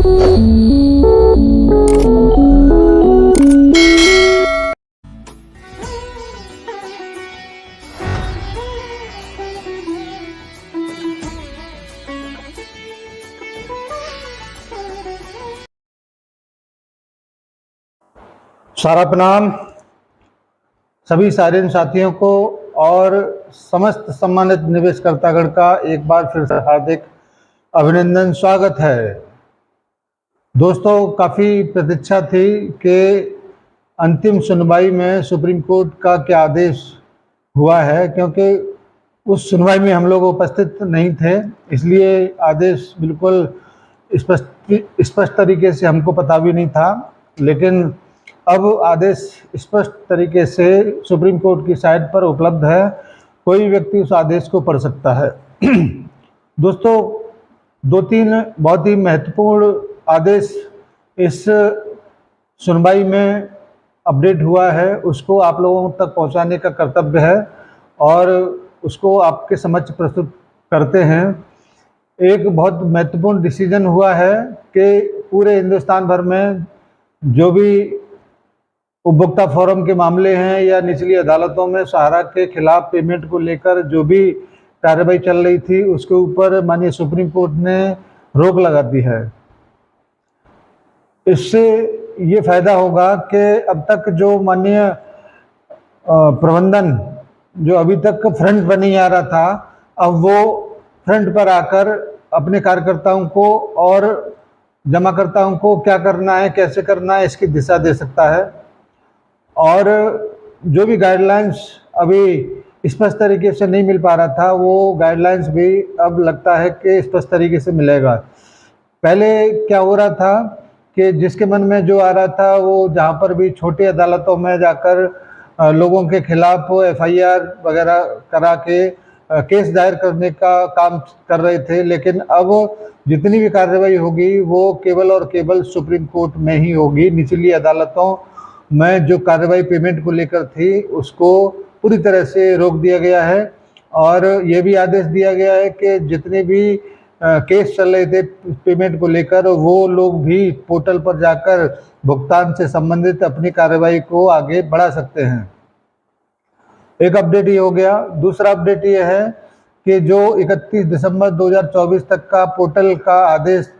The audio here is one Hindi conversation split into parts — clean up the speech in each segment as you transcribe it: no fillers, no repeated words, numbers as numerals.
सारा प्रणाम सभी सारिन साथियों को और समस्त सम्मानित निवेशकर्तागण का एक बार फिर से हार्दिक अभिनंदन, स्वागत है। दोस्तों, काफ़ी प्रतीक्षा थी कि अंतिम सुनवाई में सुप्रीम कोर्ट का क्या आदेश हुआ है, क्योंकि उस सुनवाई में हम लोग उपस्थित नहीं थे, इसलिए आदेश बिल्कुल स्पष्ट तरीके से हमको पता भी नहीं था। लेकिन अब आदेश स्पष्ट तरीके से सुप्रीम कोर्ट की साइट पर उपलब्ध है, कोई व्यक्ति उस आदेश को पढ़ सकता है। दोस्तों, 2-3 बहुत ही महत्वपूर्ण आदेश इस सुनवाई में अपडेट हुआ है, उसको आप लोगों तक पहुंचाने का कर्तव्य है और उसको आपके समक्ष प्रस्तुत करते हैं। एक बहुत महत्वपूर्ण डिसीजन हुआ है कि पूरे हिंदुस्तान भर में जो भी उपभोक्ता फोरम के मामले हैं या निचली अदालतों में सहारा के खिलाफ पेमेंट को लेकर जो भी कार्रवाई चल रही थी, उसके ऊपर माननीय सुप्रीम कोर्ट ने रोक लगा दी है। इससे ये फायदा होगा कि अब तक जो माननीय प्रबंधन जो अभी तक फ्रंट पर नहीं आ रहा था, अब वो फ्रंट पर आकर अपने कार्यकर्ताओं को और जमाकर्ताओं को क्या करना है, कैसे करना है, इसकी दिशा दे सकता है। और जो भी गाइडलाइंस अभी स्पष्ट तरीके से नहीं मिल पा रहा था, वो गाइडलाइंस भी अब लगता है कि स्पष्ट तरीके से मिलेगा। पहले क्या हो रहा था कि जिसके मन में जो आ रहा था, वो जहाँ पर भी छोटी अदालतों में जाकर लोगों के खिलाफ FIR वगैरह करा के केस दायर करने का काम कर रहे थे। लेकिन अब जितनी भी कार्रवाई होगी वो केवल और केवल सुप्रीम कोर्ट में ही होगी। निचली अदालतों में जो कार्रवाई पेमेंट को लेकर थी, उसको पूरी तरह से रोक दिया गया है और ये भी आदेश दिया गया है कि जितने भी केस चल रहे थे पेमेंट को लेकर, वो लोग भी पोर्टल पर जाकर भुगतान से संबंधित अपनी कार्रवाई को आगे बढ़ा सकते हैं। एक अपडेट ये हो गया। दूसरा अपडेट ये है कि जो 31 दिसंबर 2024 तक का पोर्टल का आदेश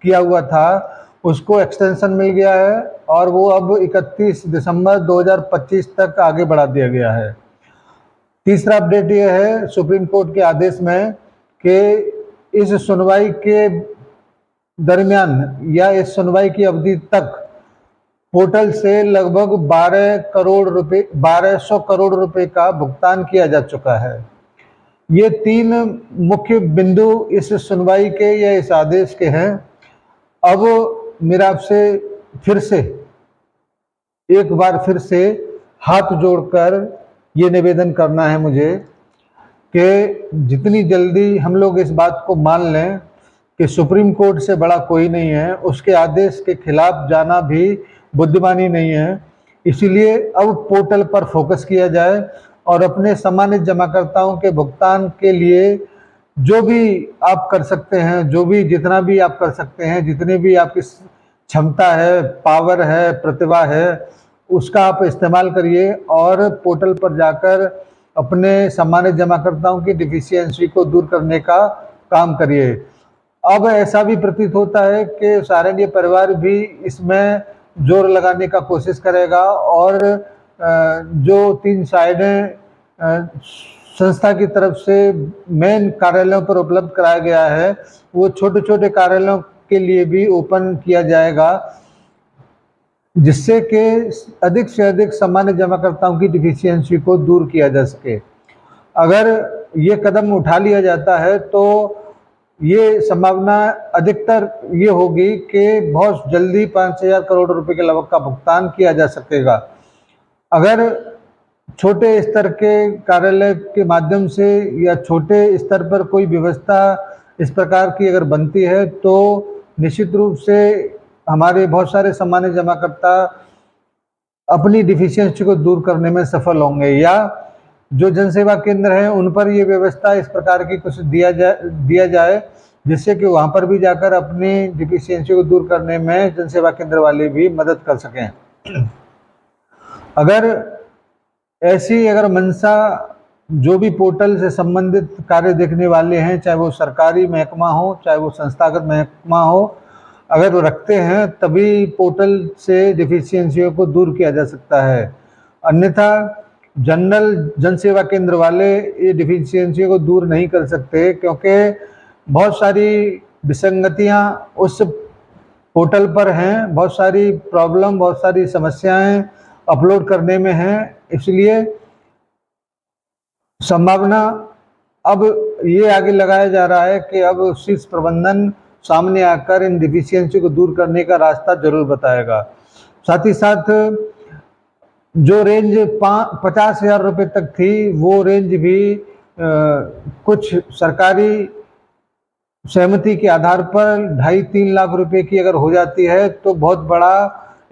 किया हुआ था, उसको एक्सटेंशन मिल गया है और वो अब 31 दिसंबर 2025 तक आगे बढ़ा दिया गया है। तीसरा अपडेट ये है सुप्रीम कोर्ट के आदेश में कि इस सुनवाई के दरमियान या इस सुनवाई की अवधि तक पोर्टल से लगभग 1200 करोड़ रुपए का भुगतान किया जा चुका है। ये 3 मुख्य बिंदु इस सुनवाई के या इस आदेश के हैं। अब मेरा आपसे फिर से एक बार फिर से हाथ जोड़कर ये निवेदन करना है मुझे कि जितनी जल्दी हम लोग इस बात को मान लें कि सुप्रीम कोर्ट से बड़ा कोई नहीं है, उसके आदेश के खिलाफ जाना भी बुद्धिमानी नहीं है। इसीलिए अब पोर्टल पर फोकस किया जाए और अपने सम्मानित जमाकर्ताओं के भुगतान के लिए जो भी आप कर सकते हैं, जो भी जितना भी आप कर सकते हैं, जितनी भी आपकी क्षमता है, पावर है, प्रतिभा है, उसका आप इस्तेमाल करिए और पोर्टल पर जाकर अपने सम्मानित जमाकर्ताओं की डिफिशियंसी को दूर करने का काम करिए। अब ऐसा भी प्रतीत होता है कि सारण्य परिवार भी इसमें जोर लगाने का कोशिश करेगा और जो 3 साइडें संस्था की तरफ से मेन कार्यालयों पर उपलब्ध कराया गया है, वो छोटे छोटे कार्यालयों के लिए भी ओपन किया जाएगा, जिससे कि अधिक से अधिक सामान्य जमाकर्ताओं की डिफिशियंसी को दूर किया जा सके। अगर ये कदम उठा लिया जाता है तो ये संभावना अधिकतर ये होगी कि बहुत जल्दी 5000 करोड़ रुपए के लगभग का भुगतान किया जा सकेगा। अगर छोटे स्तर के कार्यालय के माध्यम से या छोटे स्तर पर कोई व्यवस्था इस प्रकार की अगर बनती है तो निश्चित रूप से हमारे बहुत सारे सामान्य जमाकर्ता अपनी डिफिशियंसी को दूर करने में सफल होंगे, या जो जनसेवा केंद्र हैं उन पर ये व्यवस्था इस प्रकार की कुछ दिया जाए जिससे कि वहाँ पर भी जाकर अपनी डिफिशियंसी को दूर करने में जनसेवा केंद्र वाले भी मदद कर सकें। अगर मंशा जो भी पोर्टल से संबंधित कार्य देखने वाले हैं, चाहे वो सरकारी महकमा हो, चाहे वो संस्थागत महकमा हो, अगर वो रखते हैं तभी पोर्टल से डिफिशियंसियों को दूर किया जा सकता है। अन्यथा जनरल जनसेवा केंद्र वाले ये डिफिशियंसियों को दूर नहीं कर सकते, क्योंकि बहुत सारी विसंगतियां उस पोर्टल पर हैं, बहुत सारी प्रॉब्लम, बहुत सारी समस्याएं अपलोड करने में हैं। इसलिए संभावना अब ये आगे लगाया जा रहा है कि अब शीर्ष प्रबंधन सामने आकर इन डिफिशियंसी को दूर करने का रास्ता जरूर बताएगा। साथ ही साथ जो रेंज 50,000 रुपये तक थी, वो रेंज भी कुछ सरकारी सहमति के आधार पर 2.5-3 लाख रुपए की अगर हो जाती है तो बहुत बड़ा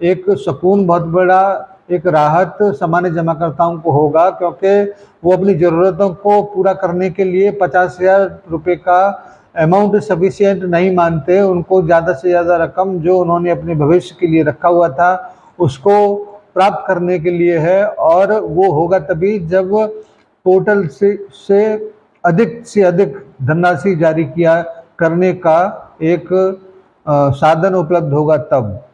एक सुकून, बहुत बड़ा एक राहत सामान्य जमाकर्ताओं को होगा, क्योंकि वो अपनी ज़रूरतों को पूरा करने के लिए 50,000 रुपये का अमाउंट सफिशिएंट नहीं मानते। उनको ज़्यादा से ज़्यादा रकम जो उन्होंने अपने भविष्य के लिए रखा हुआ था उसको प्राप्त करने के लिए है, और वो होगा तभी जब पोर्टल से अधिक से अधिक धनराशि जारी किया करने का एक साधन उपलब्ध होगा तब।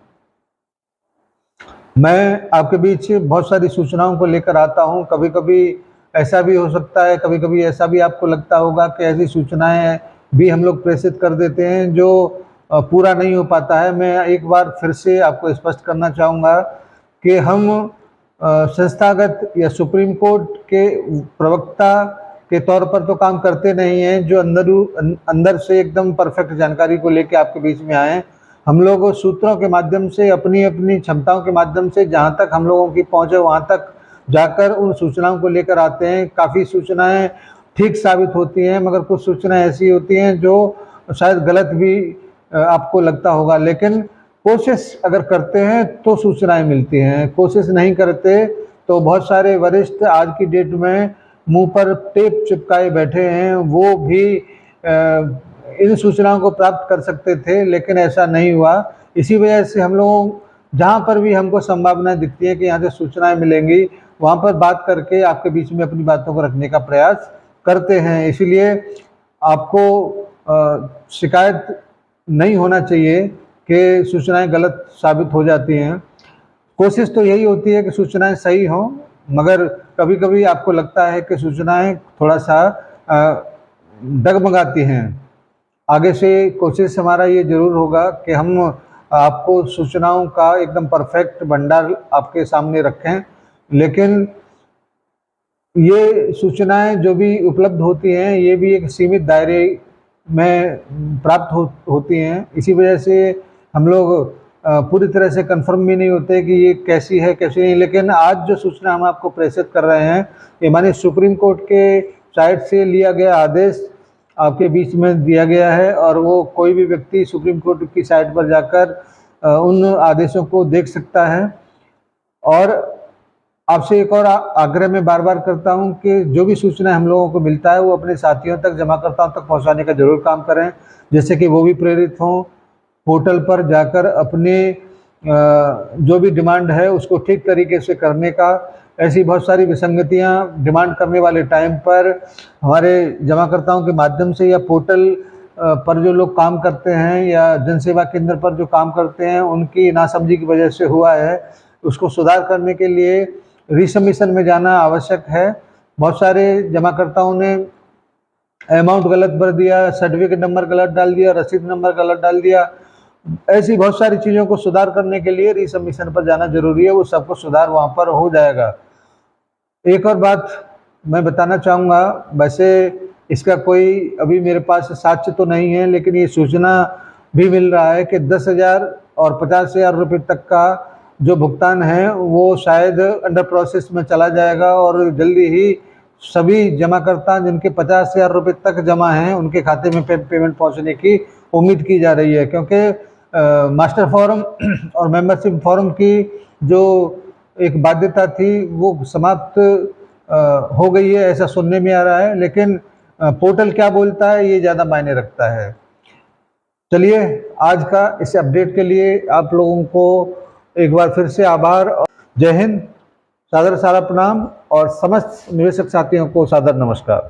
मैं आपके बीच बहुत सारी सूचनाओं को लेकर आता हूं। कभी कभी ऐसा भी हो सकता है, कभी कभी ऐसा भी आपको लगता होगा कि ऐसी सूचनाएं भी हम लोग प्रेषित कर देते हैं जो पूरा नहीं हो पाता है। मैं एक बार फिर से आपको स्पष्ट करना चाहूँगा कि हम संस्थागत या सुप्रीम कोर्ट के प्रवक्ता के तौर पर तो काम करते नहीं हैं जो अंदर से एकदम परफेक्ट जानकारी को लेकर आपके बीच में आए। हम लोग सूत्रों के माध्यम से, अपनी अपनी क्षमताओं के माध्यम से जहाँ तक हम लोगों की पहुँच है वहाँ तक जाकर उन सूचनाओं को लेकर आते हैं। काफ़ी सूचनाएं ठीक साबित होती हैं, मगर कुछ सूचनाएं ऐसी होती हैं जो शायद गलत भी आपको लगता होगा, लेकिन कोशिश अगर करते हैं तो सूचनाएं मिलती हैं। कोशिश नहीं करते तो बहुत सारे वरिष्ठ आज की डेट में मुंह पर टेप चिपकाए बैठे हैं, वो भी इन सूचनाओं को प्राप्त कर सकते थे, लेकिन ऐसा नहीं हुआ। इसी वजह से हम लोग जहाँ पर भी हमको संभावनाएं दिखती है कि यहाँ से सूचनाएं मिलेंगी, वहाँ पर बात करके आपके बीच में अपनी बातों को रखने का प्रयास करते हैं। इसलिए आपको शिकायत नहीं होना चाहिए कि सूचनाएं गलत साबित हो जाती हैं। कोशिश तो यही होती है कि सूचनाएं सही हों, मगर कभी कभी आपको लगता है कि सूचनाएं थोड़ा सा डगमगाती हैं। आगे से कोशिश हमारा ये जरूर होगा कि हम आपको सूचनाओं का एकदम परफेक्ट भंडार आपके सामने रखें, लेकिन ये सूचनाएं जो भी उपलब्ध होती हैं ये भी एक सीमित दायरे में प्राप्त होती हैं। इसी वजह से हम लोग पूरी तरह से कंफर्म भी नहीं होते कि ये कैसी है कैसी नहीं। लेकिन आज जो सूचना हम आपको प्रेषित कर रहे हैं ये माने सुप्रीम कोर्ट के साइड से लिया गया आदेश आपके बीच में दिया गया है, और वो कोई भी व्यक्ति सुप्रीम कोर्ट की साइट पर जाकर उन आदेशों को देख सकता है। और आपसे एक और आग्रह मैं बार बार करता हूं कि जो भी सूचना हम लोगों को मिलता है वो अपने साथियों तक, जमाकर्ताओं तक पहुंचाने का जरूर काम करें, जिससे कि वो भी प्रेरित हों, पोर्टल पर जाकर अपने जो भी डिमांड है उसको ठीक तरीके से करने का। ऐसी बहुत सारी विसंगतियां डिमांड करने वाले टाइम पर हमारे जमाकर्ताओं के माध्यम से या पोर्टल पर जो लोग काम करते हैं या जनसेवा केंद्र पर जो काम करते हैं उनकी नासमझी की वजह से हुआ है। उसको सुधार करने के लिए रीसबमिशन में जाना आवश्यक है। बहुत सारे जमाकर्ताओं ने अमाउंट गलत भर दिया, सर्टिफिकेट नंबर गलत डाल दिया, रसीद नंबर गलत डाल दिया। ऐसी बहुत सारी चीज़ों को सुधार करने के लिए रीसबमिशन पर जाना जरूरी है, वो सबको सुधार वहाँ पर हो जाएगा। एक और बात मैं बताना चाहूँगा, वैसे इसका कोई अभी मेरे पास साक्ष्य तो नहीं है, लेकिन ये सूचना भी मिल रहा है कि 10,000 और 50,000 रुपये तक का जो भुगतान है वो शायद अंडर प्रोसेस में चला जाएगा, और जल्दी ही सभी जमाकर्ता जिनके 50,000 रुपये तक जमा हैं उनके खाते में पेमेंट पहुंचने की उम्मीद की जा रही है, क्योंकि मास्टर फॉरम और मेंबरशिप फॉरम की जो एक बाध्यता थी वो समाप्त हो गई है, ऐसा सुनने में आ रहा है। लेकिन पोर्टल क्या बोलता है ये ज़्यादा मायने रखता है। चलिए, आज का इस अपडेट के लिए आप लोगों को एक बार फिर से आभार। जय हिंद, सादर सारा प्रणाम और समस्त निवेशक साथियों को सादर नमस्कार।